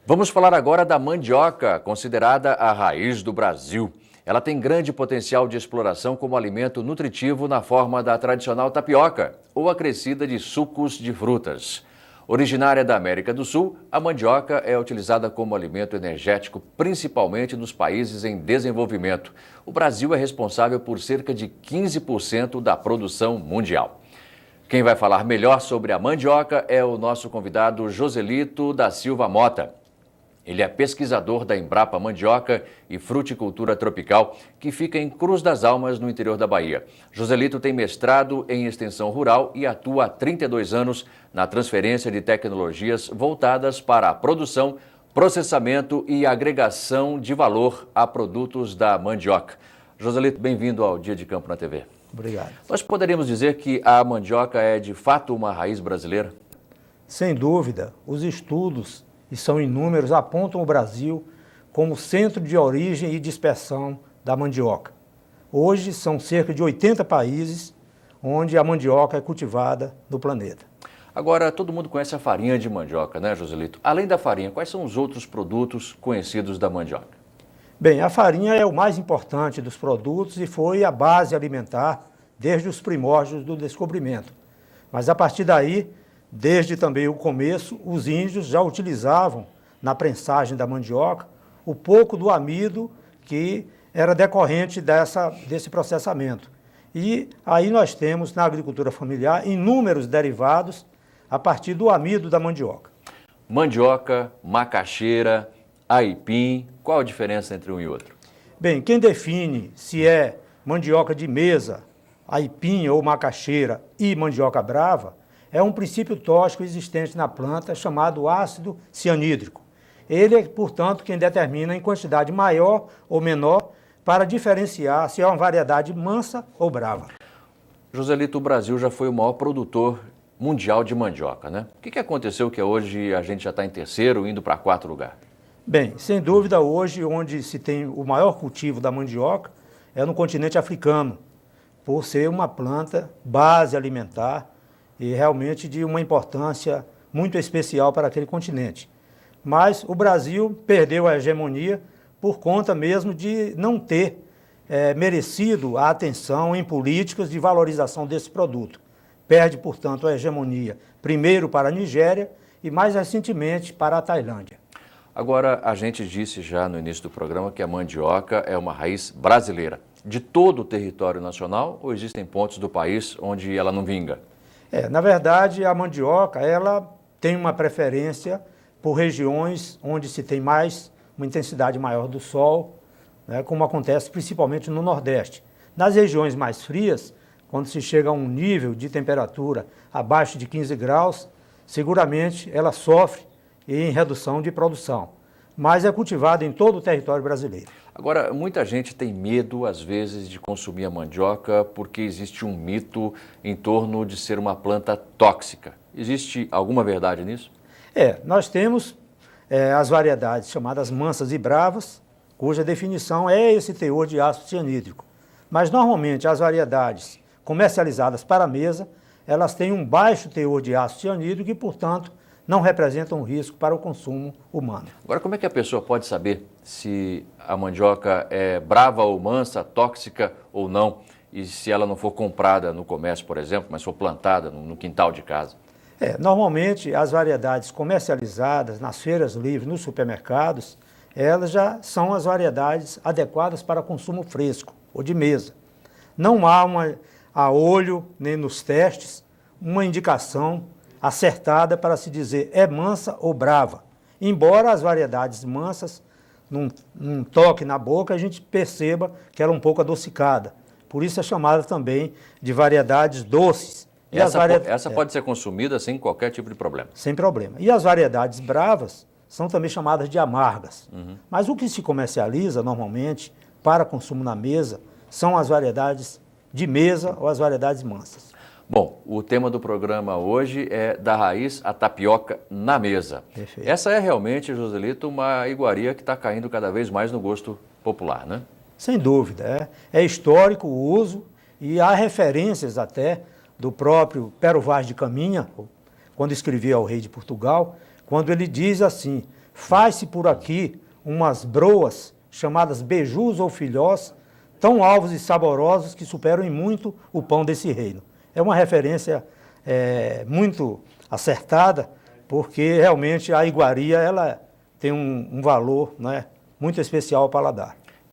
Vamos falar agora da mandioca, considerada a raiz do Brasil. Ela tem grande potencial de exploração como alimento nutritivo na forma da tradicional tapioca ou acrescida de sucos de frutas. Originária da América do Sul, a mandioca é utilizada como alimento energético, principalmente nos países em desenvolvimento. O Brasil é responsável por cerca de 15% da produção mundial. Quem vai falar melhor sobre a mandioca é o nosso convidado Joselito da Silva Mota. Ele é pesquisador da Embrapa Mandioca e Fruticultura Tropical, que fica em Cruz das Almas, no interior da Bahia. Joselito tem mestrado em extensão rural e atua há 32 anos na transferência de tecnologias voltadas para a produção, processamento e agregação de valor a produtos da mandioca. Joselito, bem-vindo ao Dia de Campo na TV. Obrigado. Nós poderíamos dizer que a mandioca é de fato uma raiz brasileira? Sem dúvida, os estudos, e são inúmeros, apontam o Brasil como centro de origem e dispersão da mandioca. Hoje são cerca de 80 países onde a mandioca é cultivada no planeta. Agora, todo mundo conhece a farinha de mandioca, né, Joselito? Além da farinha, quais são os outros produtos conhecidos da mandioca? Bem, a farinha é o mais importante dos produtos e foi a base alimentar desde os primórdios do descobrimento. Mas a partir daí, desde também o começo, os índios já utilizavam na prensagem da mandioca o pouco do amido que era decorrente desse processamento. E aí nós temos na agricultura familiar inúmeros derivados a partir do amido da mandioca. Mandioca, macaxeira, aipim, qual a diferença entre um e outro? Bem, quem define se é mandioca de mesa, aipim ou macaxeira e mandioca brava é um princípio tóxico existente na planta chamado ácido cianídrico. Ele é, portanto, quem determina em quantidade maior ou menor para diferenciar se é uma variedade mansa ou brava. Joselito, o Brasil já foi o maior produtor mundial de mandioca, né? O que aconteceu que hoje a gente já está em terceiro, indo para quarto lugar? Bem, sem dúvida hoje onde se tem o maior cultivo da mandioca é no continente africano, por ser uma planta base alimentar e realmente de uma importância muito especial para aquele continente. Mas o Brasil perdeu a hegemonia por conta mesmo de não ter merecido a atenção em políticas de valorização desse produto. Perde, portanto, a hegemonia primeiro para a Nigéria e mais recentemente para a Tailândia. Agora, a gente disse já no início do programa que a mandioca é uma raiz brasileira. De todo o território nacional ou existem pontos do país onde ela não vinga? Na verdade, a mandioca ela tem uma preferência por regiões onde se tem uma intensidade maior do sol, né, como acontece principalmente no Nordeste. Nas regiões mais frias, quando se chega a um nível de temperatura abaixo de 15 graus, seguramente ela sofre em redução de produção, mas é cultivada em todo o território brasileiro. Agora, muita gente tem medo, às vezes, de consumir a mandioca porque existe um mito em torno de ser uma planta tóxica. Existe alguma verdade nisso? Nós temos as variedades chamadas mansas e bravas, cuja definição é esse teor de ácido cianídrico. Mas, normalmente, as variedades comercializadas para a mesa, elas têm um baixo teor de ácido cianídrico e, portanto, não representam risco para o consumo humano. Agora, como é que a pessoa pode saber se a mandioca é brava ou mansa, tóxica ou não, e se ela não for comprada no comércio, por exemplo, mas for plantada no quintal de casa? Normalmente, as variedades comercializadas nas feiras livres, nos supermercados, elas já são as variedades adequadas para consumo fresco ou de mesa. Não há a olho, nem nos testes, uma indicação acertada para se dizer é mansa ou brava. Embora as variedades mansas, num toque na boca, a gente perceba que ela é um pouco adocicada. Por isso é chamada também de variedades doces. E essa pode ser consumida sem qualquer tipo de problema? Sem problema. E as variedades bravas são também chamadas de amargas. Mas o que se comercializa normalmente para consumo na mesa são as variedades de mesa ou as variedades mansas. Bom, o tema do programa hoje é da raiz à tapioca na mesa. Perfeito. Essa é realmente, Joselito, uma iguaria que está caindo cada vez mais no gosto popular, né? Sem dúvida. É histórico o uso e há referências até do próprio Pero Vaz de Caminha, quando escrevia ao rei de Portugal, quando ele diz assim: Faz-se por aqui umas broas chamadas beijus ou filhós, tão alvos e saborosos que superam em muito o pão desse reino. É uma referência muito acertada, porque realmente a iguaria ela tem um valor, né, muito especial ao paladar.